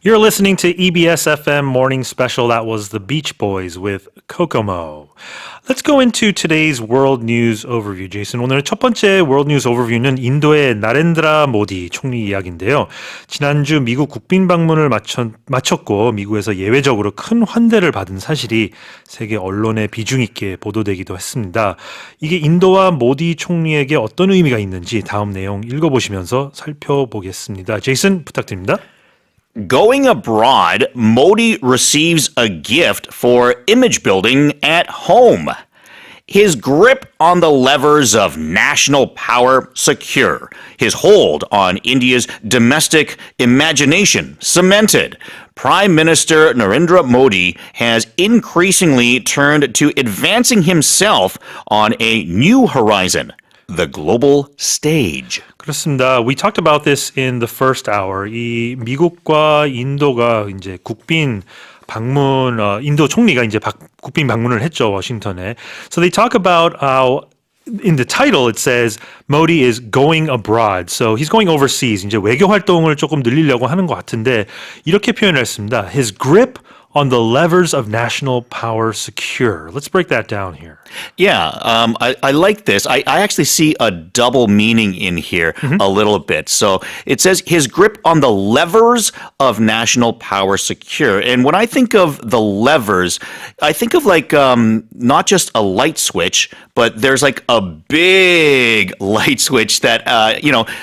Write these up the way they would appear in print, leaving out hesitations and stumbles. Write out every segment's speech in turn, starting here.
You're listening to EBS FM Morning Special. That was the Beach Boys with Kokomo. Let's go into today's World News Overview. Jason, 오늘 첫 번째 World News Overview는 인도의 나렌드라 모디 총리 이야기인데요. 지난주 미국 국빈 방문을 마쳤고 미국에서 예외적으로 큰 환대를 받은 사실이 세계 언론에 비중 있게 보도되기도 했습니다. 이게 인도와 모디 총리에게 어떤 의미가 있는지 다음 내용 읽어보시면서 살펴보겠습니다. 제이슨 부탁드립니다. Going abroad, Modi receives a gift for image building at home. His grip on the levers of national power secure. His hold on India's domestic imagination cemented. Prime Minister Narendra Modi has increasingly turned to advancing himself on a new horizon, the global stage. 그렇습니다. We talked about this in the first hour. 이 미국과 인도가 이제 국빈 방문, 인도 총리가 이제 국빈 방문을 했죠, 워싱턴에. So they talk about how in the title it says Modi is going abroad. So he's going overseas. 이제 외교 활동을 조금 늘리려고 하는 것 같은데 이렇게 표현을 했습니다. His grip on the levers of national power secure. Let's break that down here. Yeah, I like this. I actually see a double meaning in here a little bit. So it says his grip on the levers of national power secure. And when I think of the levers, I think of like not just a light switch, but there's like a big light switch that,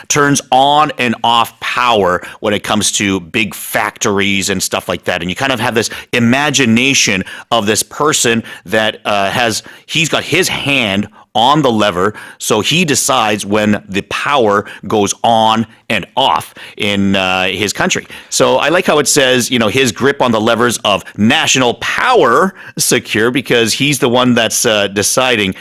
turns on and off power when it comes to big factories and stuff like that. And you kind of have this imagination of this person that he's got his hand on the lever, so he decides when the power goes on and off in his country. So I like how it says, his grip on the levers of national power secure, because he's the one that's deciding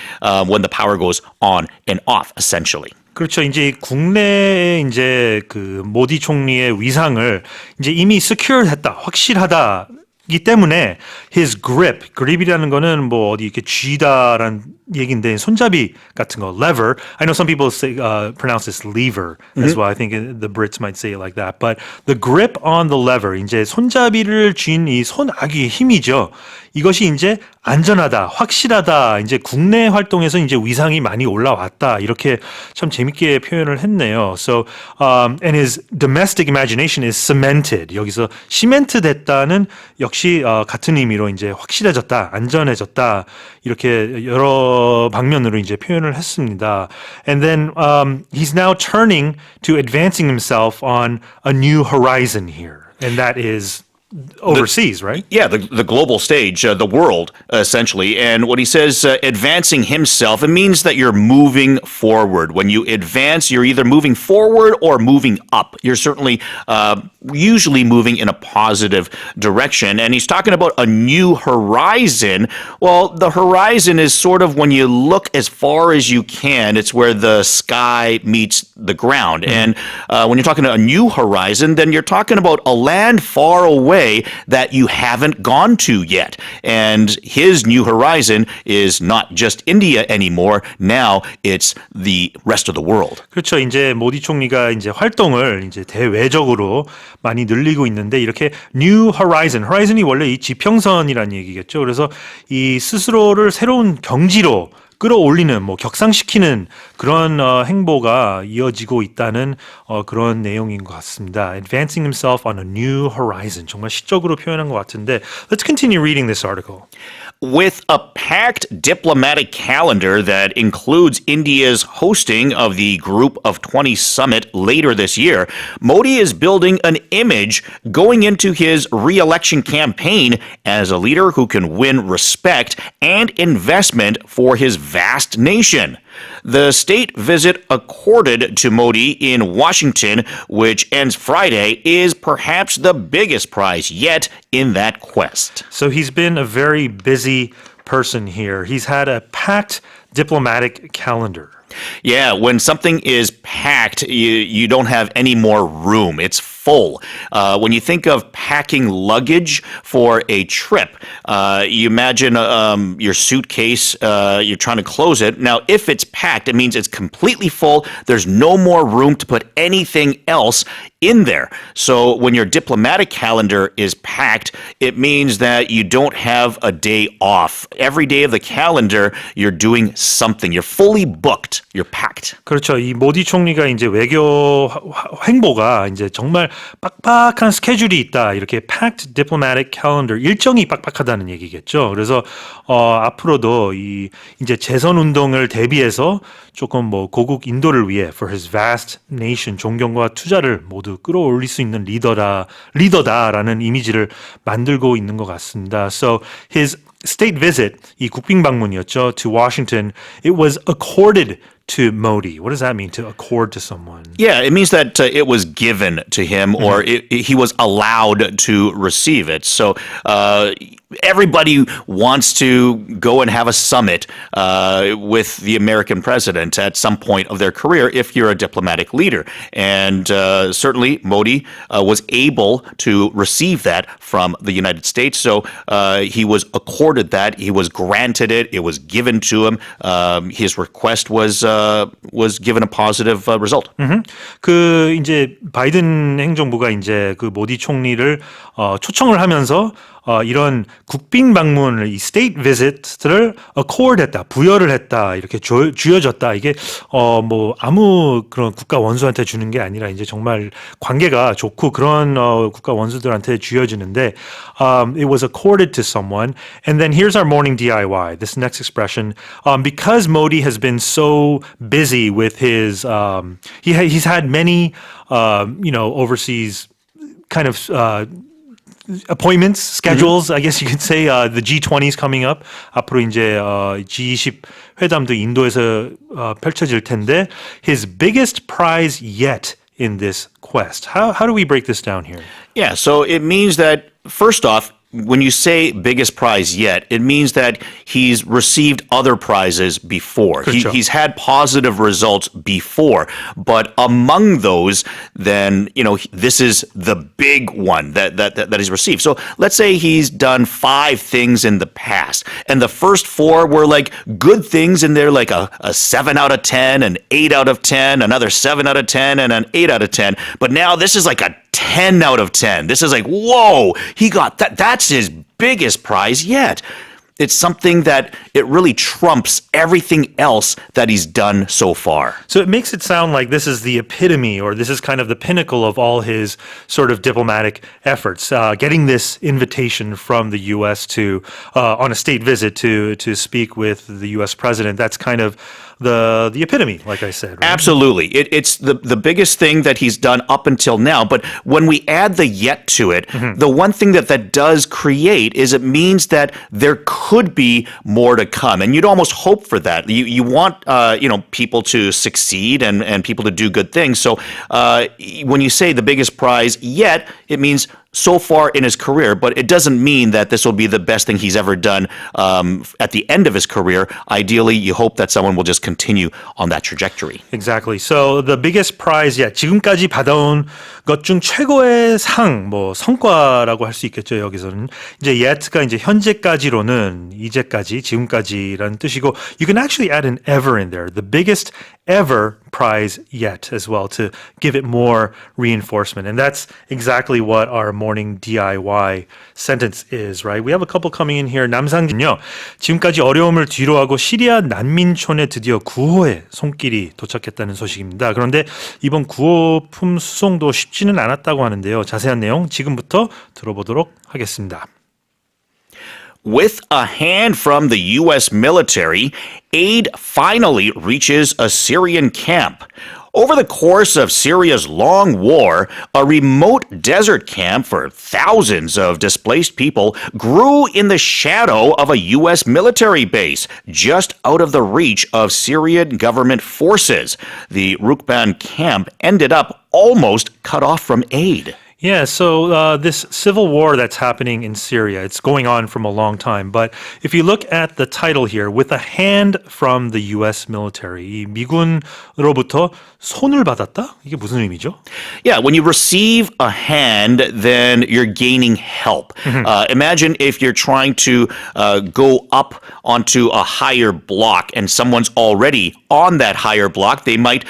when the power goes on and off, essentially. 그렇죠. 이제 국내에 이제 그 모디 총리의 위상을 이제 이미 secure했다, 확실하다. 이기 때문에 his grip이라는 거는 뭐 어디 이렇게 쥐다라는 얘기인데 손잡이 같은 거, lever. I know some people say pronounce this lever as well. I think the Brits might say it like that. But the grip on the lever, 이제 손잡이를 쥔 이 손아귀의 힘이죠. 이것이 이제 안전하다, 확실하다, 이제 국내 활동에서 이제 위상이 많이 올라왔다. 이렇게 참 재밌게 표현을 했네요. So, and his domestic imagination is cemented. 여기서 시멘트 됐다는 역시 같은 의미로 이제 확실해졌다, 안전해졌다. 이렇게 여러 방면으로 이제 표현을 했습니다. And then he's now turning to advancing himself on a new horizon here. And that is overseas, right? Yeah, the global stage, the world, essentially. And when he says advancing himself, it means that you're moving forward. When you advance, you're either moving forward or moving up. You're certainly usually moving in a positive direction. And he's talking about a new horizon. Well, the horizon is sort of when you look as far as you can, it's where the sky meets the ground. And when you're talking about a new horizon, then you're talking about a land far away that you haven't gone to yet. And his new horizon is not just India anymore. Now it's the rest of the world. 그렇죠. 이제 모디 총리가 이제 활동을 이제 대외적으로 많이 늘리고 있는데 이렇게 new horizon, horizon이 원래 이 지평선이라는 얘기겠죠. 그래서 이 스스로를 새로운 경지로 끌어올리는, 격상시키는 그런 행보가 이어지고 있다는 그런 내용인 것 같습니다. Advancing himself on a new horizon. 정말 시적으로 표현한 것 같은데, let's continue reading this article. With a packed diplomatic calendar that includes India's hosting of the Group of 20 summit later this year, Modi is building an image going into his re-election campaign as a leader who can win respect and investment for his vast nation. The state visit accorded to Modi in Washington, which ends Friday, is perhaps the biggest prize yet in that quest. So he's been a very busy person here. He's had a packed diplomatic calendar. Yeah, when something is packed, you don't have any more room. It's full. When you think of packing luggage for a trip, you imagine your suitcase, you're trying to close it. Now, if it's packed, it means it's completely full. There's no more room to put anything else in there. So when your diplomatic calendar is packed, it means that you don't have a day off. Every day of the calendar, you're doing something. You're fully booked. You're packed. 그렇죠. 이 모디 총리가 이제 외교 행보가 이제 정말 빡빡한 스케줄이 있다. 이렇게 packed diplomatic calendar 일정이 빡빡하다는 얘기겠죠. 그래서 앞으로도 이 이제 재선 운동을 대비해서 조금 뭐 고국 인도를 위해 for his vast nation 존경과 투자를 모두 끌어올릴 수 있는 리더다라는 이미지를 만들고 있는 것 같습니다. So his state visit, 이 국빈 방문이었죠, to Washington, it was accorded to Modi. What does that mean, to accord to someone? Yeah, it means that it was given to him or he was allowed to receive it. So everybody wants to go and have a summit with the American president at some point of their career if you're a diplomatic leader. And certainly Modi was able to receive that from the United States. So he was accorded that. He was granted it. It was given to him. His request was given a positive result. 그 이제 바이든 행정부가 이제 그 모디 총리를 초청을 하면서 이런 국빈 방문을 이 state visit를 accord했다, 부여를 했다, 이렇게 쥐어졌다. 이게 뭐 아무 그런 국가 원수한테 주는 게 아니라 이제 정말 관계가 좋고 그런 국가 원수들한테 쥐어지는데 it was accorded to someone. And then here's our morning DIY. This next expression, because Modi has been so busy with his he's had many overseas kind of appointments, schedules, I guess you could say. The G20's coming up. 앞으로 이제 G20 회담도 인도에서 펼쳐질 텐데 his biggest prize yet in this quest. How do we break this down here? Yeah, so it means that, first off, when you say biggest prize yet, it means that he's received other prizes before. 그렇죠. He's had positive results before. But among those, then, this is the big one that he's received. So let's say he's done 5 things in the past, and the first 4 were like good things in there, like a 7 out of 10, an 8 out of 10, another 7 out of 10, and an 8 out of 10. But now this is like a 10 out of 10. This is like, whoa, he got that. That's his biggest prize yet. It's something that it really trumps everything else that he's done so far. So it makes it sound like this is the epitome, or this is kind of the pinnacle of all his sort of diplomatic efforts. Getting this invitation from the U.S. to on a state visit to speak with the U.S. president. That's kind of the epitome, like I said. Right? Absolutely. It's the biggest thing that he's done up until now. But when we add the yet to it, the one thing that does create is it means that there could be more to come. And you'd almost hope for that. You want, people to succeed and people to do good things. So when you say the biggest prize yet, it means so far in his career, but it doesn't mean that this will be the best thing he's ever done at the end of his career. Ideally, you hope that someone will just continue on that trajectory. Exactly. So the biggest prize yet. 지금까지 받아온 것 중 최고의 상, 뭐 성과라고 할 수 있겠죠. 여기서는 이제 yet가 이제 현재까지로는 이제까지, 지금까지라는 뜻이고, you can actually add an ever in there. The biggest ever prize yet as well, to give it more reinforcement. And that's exactly what our morning DIY sentence is, right? We have a couple coming in here. 남상진요. 지금까지 어려움을 뒤로하고 시리아 난민촌에 드디어 구호의 손길이 도착했다는 소식입니다. 그런데 이번 구호품 수송도 쉽지는 않았다고 하는데요. 자세한 내용 지금부터 들어보도록 하겠습니다. With a hand from the U.S. military, aid finally reaches a Syrian camp. Over the course of Syria's long war, a remote desert camp for thousands of displaced people grew in the shadow of a U.S. military base, just out of the reach of Syrian government forces. The Rukban camp ended up almost cut off from aid. Yeah, so this civil war that's happening in Syria, it's going on from a long time. But if you look at the title here, with a hand from the U.S. military, 이 미군으로부터 손을 받았다? 이게 무슨 의미죠? Yeah, when you receive a hand, then you're gaining help. Imagine if you're trying to go up onto a higher block and someone's already on that higher block. They might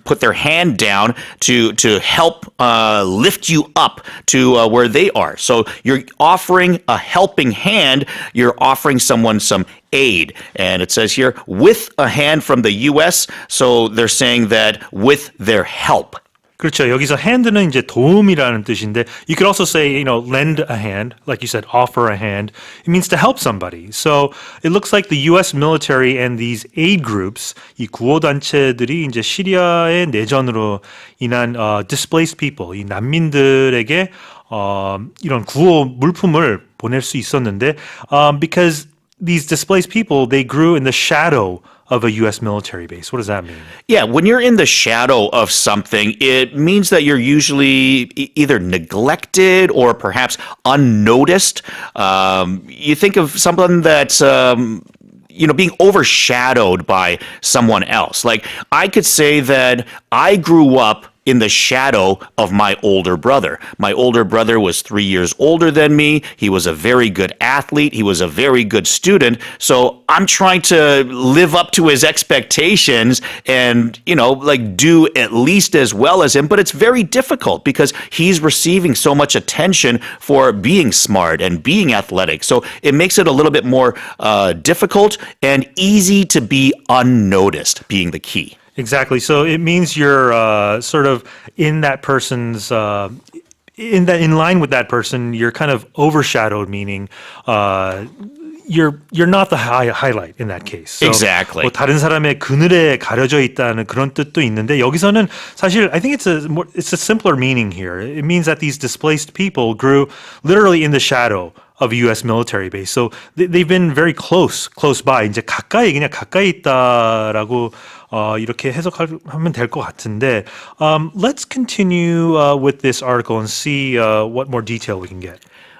put their hand down to help lift you up to where they are. So you're offering a helping hand. You're offering someone some aid. And it says here, with a hand from the U.S. So they're saying that with their help. 그렇죠. 여기서 hand는 이제 도움이라는 뜻인데 you could also say, lend a hand, like you said, offer a hand. It means to help somebody. So it looks like the US military and these aid groups, 이 구호단체들이 이제 시리아의 내전으로 인한 displaced people, 이 난민들에게 이런 구호 물품을 보낼 수 있었는데 because these displaced people, they grew in the shadow of a U.S. military base. What does that mean? Yeah, when you're in the shadow of something, it means that you're usually either neglected or perhaps unnoticed. You think of someone that's being overshadowed by someone else. Like I could say that I grew up in the shadow of my older brother. My older brother was 3 years older than me. He was a very good athlete. He was a very good student. So I'm trying to live up to his expectations and, do at least as well as him. But it's very difficult because he's receiving so much attention for being smart and being athletic. So it makes it a little bit more difficult and easy to be unnoticed, being the key. Exactly. So it means you're sort of in that person's in line with that person. You're kind of overshadowed, meaning you're not the highlight in that case. So Exactly. 뭐 다른 사람의 그늘에 가려져 있다는 그런 뜻도 있는데 여기서는 사실 I think it's a simpler meaning here. It means that these displaced people grew literally in the shadow of a U.S. military base. So they've been very close by. 이제 그냥 가까이 있다라고 이렇게 해석하면 될 것 같은데 let's continue with this article and see what more detail we can get.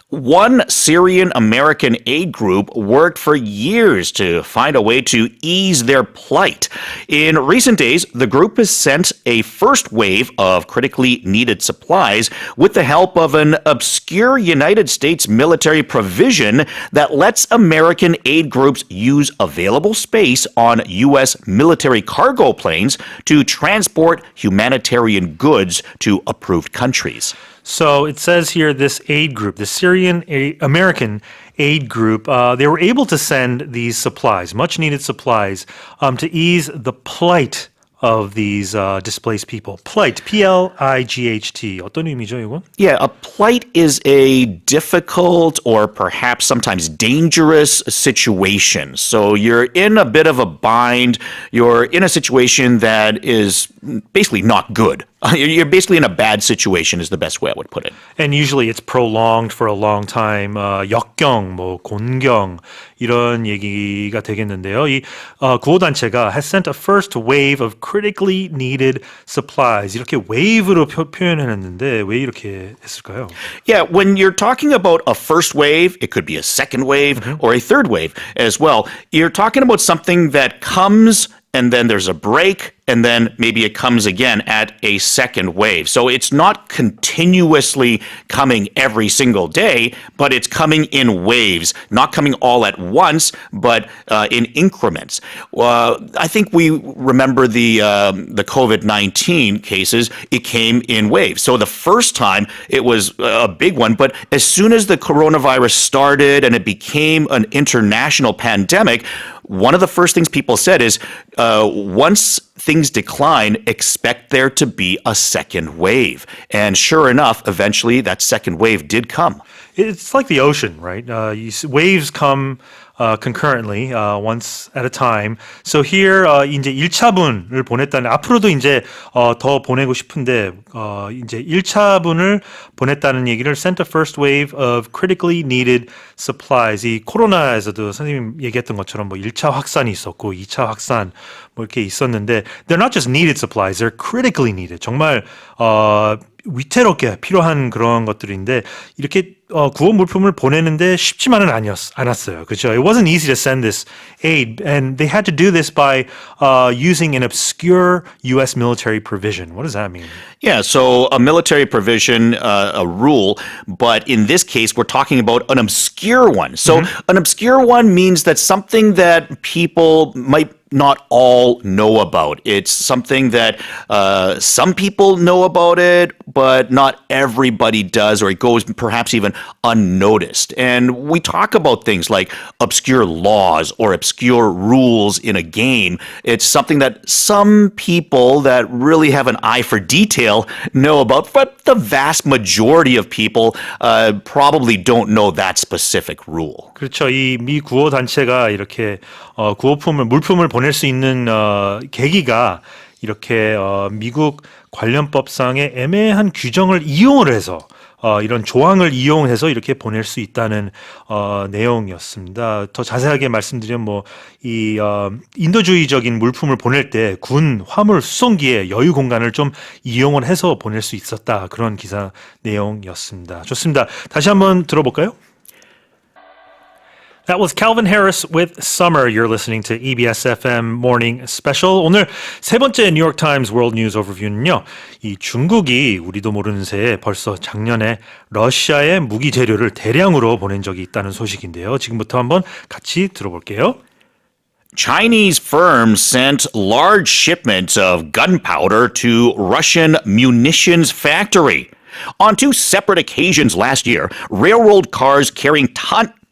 One Syrian American aid group worked for years to find a way to ease their plight. In recent days, the group has sent a first wave of critically needed supplies with the help of an obscure United States military provision that lets American aid groups use available space on U.S. military cargo planes to transport humanitarian goods to approved countries. So it says here this aid group, the Syrian American aid group, they were able to send these supplies, much needed supplies, to ease the plight of these displaced people. Plight, P-L-I-G-H-T. 어떤 의미죠, 이건? Yeah, a plight is a difficult or perhaps sometimes dangerous situation. So you're in a bit of a bind. You're in a situation that is basically not good. You're basically in a bad situation is the best way I would put it. And usually it's prolonged for a long time. 역경, 곤경 이런 얘기가 되겠는데요. 이 구호단체가 has sent a first wave of critically needed supplies. 이렇게 wave로 표현해놨는데 왜 이렇게 했을까요? Yeah, when you're talking about a first wave, it could be a second wave or a third wave as well. You're talking about something that comes and then there's a break, and then maybe it comes again at a second wave. So it's not continuously coming every single day, but it's coming in waves, not coming all at once, but in increments. I think we remember the COVID-19 cases, it came in waves. So the first time it was a big one, but as soon as the coronavirus started and it became an international pandemic, one of the first things people said is once things decline, expect there to be a second wave. And sure enough, eventually that second wave did come. It's like the ocean, right? Waves come concurrently, once at a time. So here 이제 1차분을 보냈다는 앞으로도 이제 더 보내고 싶은데 이제 1차분을 보냈다는 얘기를 sent a first wave of critically needed supplies. 이 코로나에서도 선생님 얘기했던 것처럼 뭐 1차 확산이 있었고 2차 확산 뭐 이렇게 있었는데 they're not just needed supplies, they're critically needed. 정말 위태롭게 필요한 그런 것들인데 이렇게 구호 물품을 보내는데 쉽지만은 않았어요. 그렇죠? It wasn't easy to send this aid, and they had to do this by using an obscure U.S. military provision. What does that mean? Yeah, so a military provision, a rule, but in this case, we're talking about an obscure one. So an obscure one means that something that people might not all know about. It's something that some people know about it, but not everybody does, or it goes perhaps even unnoticed. And we talk about things like obscure laws or obscure rules in a game. It's something that some people that really have an eye for detail know about, but the vast majority of people probably don't know that specific rule. 그렇죠. 이 미 구호 단체가 이렇게 물품을 보낼 수 있는 계기가 이렇게 미국 관련법상의 애매한 규정을 이용을 해서 이런 조항을 이용해서 이렇게 보낼 수 있다는 내용이었습니다. 더 자세하게 말씀드리면 뭐 이 인도주의적인 물품을 보낼 때 군 화물 수송기의 여유 공간을 좀 이용을 해서 보낼 수 있었다. 그런 기사 내용이었습니다. 좋습니다. 다시 한번 들어볼까요? That was Calvin Harris with Summer. You're listening to EBS FM Morning Special. 오늘 세 번째 뉴욕 타임즈 월드 뉴스 오버뷰는요. 이 중국이 우리도 모르는 새에 벌써 작년에 러시아에 무기 재료를 대량으로 보낸 적이 있다는 소식인데요. 지금부터 한번 같이 들어볼게요. Chinese firms sent large shipments of gunpowder to Russian munitions factory. On two separate occasions last year, railroad cars carrying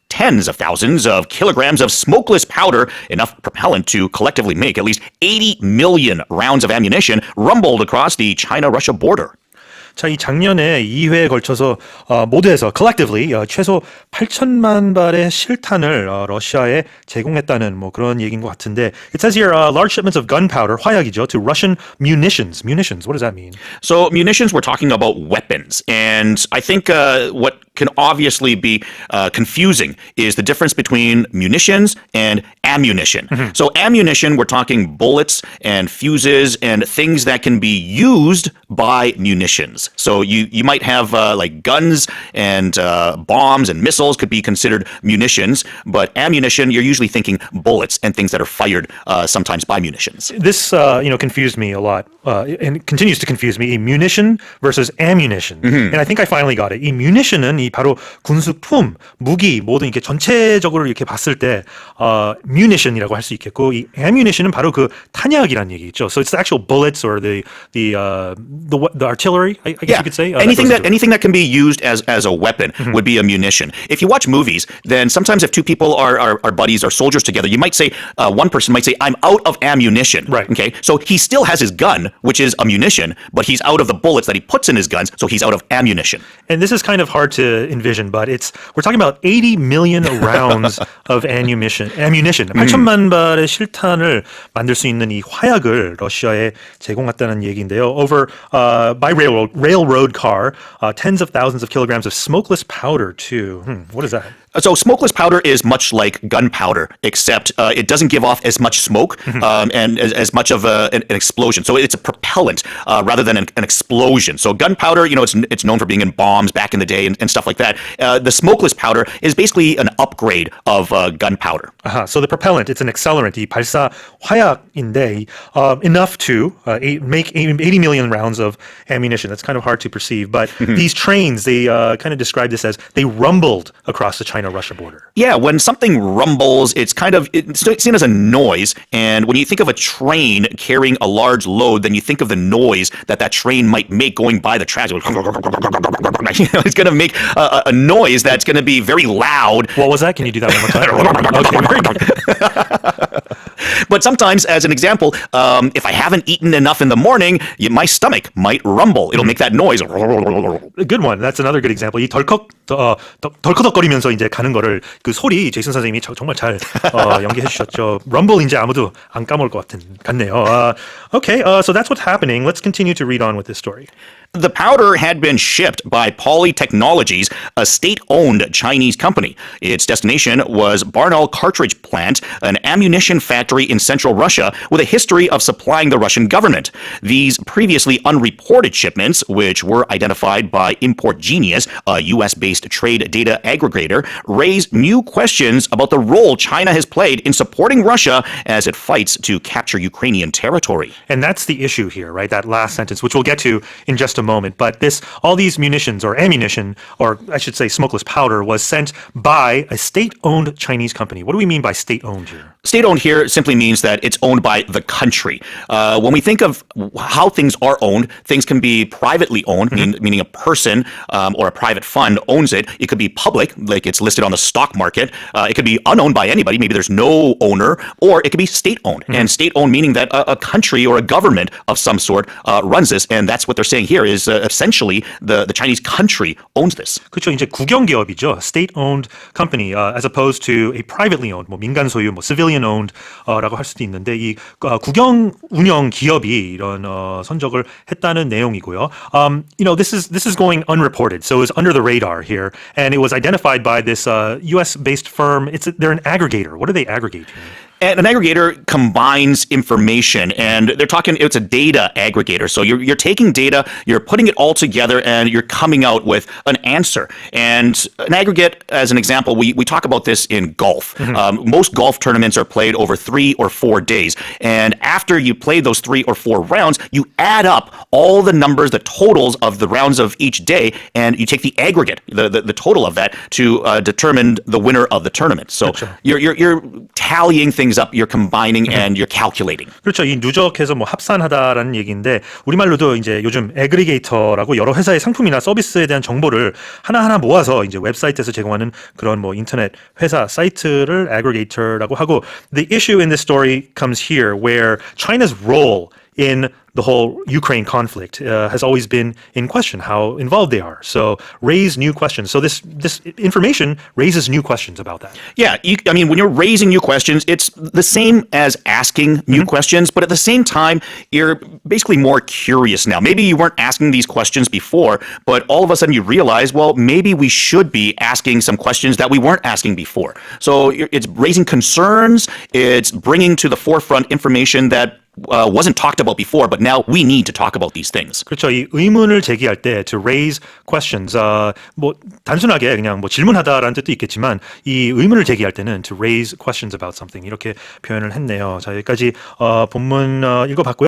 tens of thousands of kilograms of smokeless powder, enough propellant to collectively make at least 80 million rounds of ammunition, rumbled across the China-Russia border. 자, 이 작년에 2회에 걸쳐서 모두에서 collectively 최소 8천만 발의 실탄을 러시아에 제공했다는 뭐 그런 얘기인 것 같은데 it says here large shipments of gunpowder, 화약이죠, to Russian munitions. Munitions, what does that mean? So munitions, we're talking about weapons. And I think what can obviously be confusing is the difference between munitions and ammunition. So ammunition, we're talking bullets and fuses and things that can be used by munitions. So you might have like guns and bombs and missiles could be considered munitions, but ammunition, you're usually thinking bullets and things that are fired sometimes by munitions. This confused me a lot and it continues to confuse me. 이 munition versus ammunition. And I think I finally got it. 이 munition은 이 바로 군수품, 무기, 모든 이렇게 전체적으로 이렇게 봤을 때 munition이라고 할 수 있겠고 이 ammunition은 바로 그 탄약이라는 얘기죠. So it's the actual bullets or the artillery. I guess you could say anything that can be used as a weapon would be a munition. If you watch movies, then sometimes if two people are buddies or soldiers together, you might say one person might say, "I'm out of ammunition." Right. Okay. So he still has his gun, which is a munition, but he's out of the bullets that he puts in his guns, so he's out of ammunition. And this is kind of hard to envision, but we're talking about 80 million rounds of ammunition. 8천만 발의 실탄을 만들 수 있는 이 화약을 러시아에 제공했다는 얘기인데요. Over by railroad car, tens of thousands of kilograms of smokeless powder too. What is that? So smokeless powder is much like gunpowder, except it doesn't give off as much smoke and as much of an explosion. So it's a propellant rather than an explosion. So gunpowder, it's known for being in bombs back in the day and stuff like that. The smokeless powder is basically an upgrade of gunpowder. So the propellant, it's an accelerant. 이 발사 화약인데 enough to make 80 million rounds of ammunition. That's kind of hard to perceive, but these trains, they kind of describe this as they rumbled across the China-Russia border. Yeah, when something rumbles, it's seen as a noise. And when you think of a train carrying a large load, then you think of the noise that train might make going by the tracks. It's going to make a noise that's going to be very loud. What was that? Can you do that one more time? Okay, very good. But sometimes, as an example, if I haven't eaten enough in the morning, my stomach might rumble. It'll make that noise. A good one. That's another good example. 이 덜커덕거리면서 이제 가는 거를 그 소리 제이슨 선생님이 정말 잘 연기해 주셨죠. Rumble 이제 아무도 안 까먹을 것 같네요. Okay, so that's what's happening. Let's continue to read on with this story. The powder had been shipped by Poly Technologies, a state-owned Chinese company. Its destination was Barnaul Cartridge Plant, an ammunition factory in central Russia with a history of supplying the Russian government. These previously unreported shipments, which were identified by Import Genius, a U.S.-based trade data aggregator, raise new questions about the role China has played in supporting Russia as it fights to capture Ukrainian territory. And that's the issue here, right? That last sentence, which we'll get to in just a moment. But all these munitions or ammunition, or I should say smokeless powder, was sent by a state-owned Chinese company. What do we mean by state-owned here? State-owned here simply means that it's owned by the country. When we think of how things are owned, things can be privately owned, meaning a person or a private fund owns it. It could be public, like it's listed on the stock market. It could be unowned by anybody. Maybe there's no owner, or it could be state-owned. And state-owned meaning that a country or a government of some sort runs this, and that's what they're saying here is essentially the Chinese country owns this. 그렇죠. 이제 국영기업이죠. State-owned company, as opposed to a privately owned, 뭐 민간 소유, 뭐 civilian-owned 라고 할 수도 있는데 이 국영 운영 기업이 이런 선적을 했다는 내용이고요. This is going unreported, so it's under the radar here, and it was identified by this U.S.-based firm. They're an aggregator. What do they aggregate here? And an aggregator combines information, and they're talking, it's a data aggregator. So you're taking data, you're putting it all together, and you're coming out with an answer. And an aggregate, as an example, we talk about this in golf. Most golf tournaments are played over 3 or 4 days. And after you play those 3 or 4 rounds, you add up all the numbers, the totals of the rounds of each day, and you take the aggregate, the total of that, to determine the winner of the tournament. So you're tallying things up, you're combining and you're calculating. 그렇죠. 이 누적해서 뭐 합산하다라는 얘기인데 우리말로도 이제 요즘 애그리게이터라고 여러 회사의 상품이나 서비스에 대한 정보를 하나하나 모아서 이제 웹사이트에서 제공하는 그런 뭐 인터넷 회사 사이트를 aggregator라고 하고 the issue in this story comes here where China's role in the whole Ukraine conflict has always been in question, how involved they are. So raise new questions. So this information raises new questions about that. Yeah, when you're raising new questions, it's the same as asking new questions, but at the same time, you're basically more curious now. Maybe you weren't asking these questions before, but all of a sudden you realize, well, maybe we should be asking some questions that we weren't asking before. So it's raising concerns, it's bringing to the forefront information that wasn't talked about before, but now we need to talk about these things. 그렇죠. 이 의문을 제기할 때 to raise questions, 뭐 단순하게 그냥 뭐 질문하다라는 뜻도 있겠지만 이 의문을 제기할 때는 to raise questions about something 이렇게 표현을 했네요. 자, 여기까지 본문 읽어봤고요.